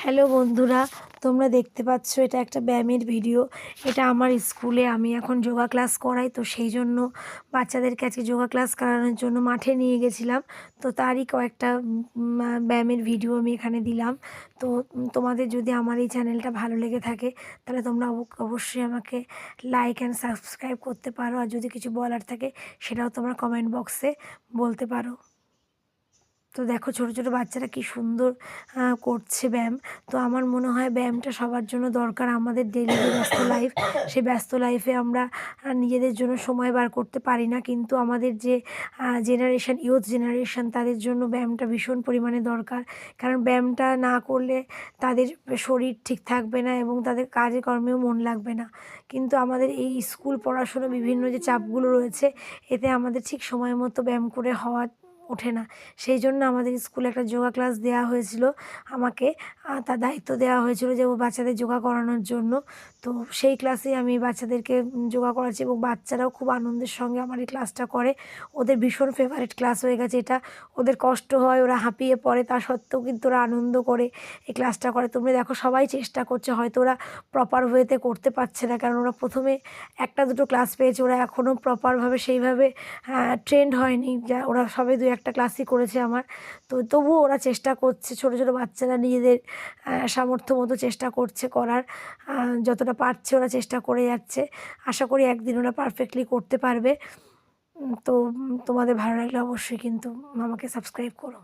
Hello বন্ধুরা, তোমরা দেখতে পাচ্ছ এটা একটা ব্যায়ামের ভিডিও। এটা আমার স্কুলে আমি এখন যোগা ক্লাস করাই, তো সেই জন্য বাচ্চাদেরকে আজকে যোগা ক্লাস করানোর জন্য মাঠে নিয়ে গেছিলাম। তো তারই কয়েকটা ব্যায়ামের ভিডিও আমি এখানে দিলাম। তো তোমাদের যদি আমার এই চ্যানেলটা ভালো লেগে থাকে তাহলে তোমরা অবশ্যই আমাকে লাইক অ্যান্ড সাবস্ক্রাইব করতে পারো, আর যদি কিছু বলার থাকে সেটাও তোমরা কমেন্ট বক্সে বলতে পারো। তো দেখো ছোটো ছোটো বাচ্চারা কি সুন্দর করছে ব্যায়াম। তো আমার মনে হয় ব্যায়ামটা সবার জন্য দরকার। আমাদের ডেলি যে ব্যস্ত লাইফ, সেই ব্যস্ত লাইফে আমরা নিজেদের জন্য সময় বার করতে পারি না, কিন্তু আমাদের যে জেনারেশান, ইয়ুথ জেনারেশান, তাদের জন্য ব্যায়ামটা ভীষণ পরিমাণে দরকার। কারণ ব্যায়ামটা না করলে তাদের শরীর ঠিক থাকবে না এবং তাদের কাজে কর্মেও মন লাগবে না। কিন্তু আমাদের এই স্কুল পড়াশুনো বিভিন্ন যে চাপগুলো রয়েছে, এতে আমাদের ঠিক সময় মতো ব্যায়াম করে ওঠে না। সেই জন্য আমাদের স্কুলে একটা যোগা ক্লাস দেওয়া হয়েছিল আমাকে, তার দায়িত্ব দেওয়া হয়েছিল যে ও বাচ্চাদের যোগা করানোর জন্য। তো সেই ক্লাসেই আমি বাচ্চাদেরকে যোগা করাচ্ছি এবং বাচ্চারাও খুব আনন্দের সঙ্গে আমার এই ক্লাসটা করে। ওদের ভীষণ ফেভারিট ক্লাস হয়ে গেছে এটা। ওদের কষ্ট হয়, ওরা হাঁপিয়ে পড়ে, তা সত্ত্বেও কিন্তু ওরা আনন্দ করে এই ক্লাসটা করে। তোমরা দেখো সবাই চেষ্টা করছে, হয়তো ওরা প্রপার ওয়েতে করতে পারছে না, কারণ ওরা প্রথমে একটা দুটো ক্লাস পেয়েছে, ওরা এখনও প্রপারভাবে সেইভাবে ট্রেন্ড হয়নি, যা ওরা সবে দু একটা ক্লাসই করেছে আমার। তো তবুও ওরা চেষ্টা করছে, ছোটো ছোটো বাচ্চারা নিজেদের সামর্থ্য মতো চেষ্টা করছে করার। যতটা পারছে ওরা চেষ্টা করে যাচ্ছে। আশা করি একদিন ওরা পারফেক্টলি করতে পারবে। তো তোমাদের ভালো লাগলে অবশ্যই কিন্তু আমাকে সাবস্ক্রাইব করো।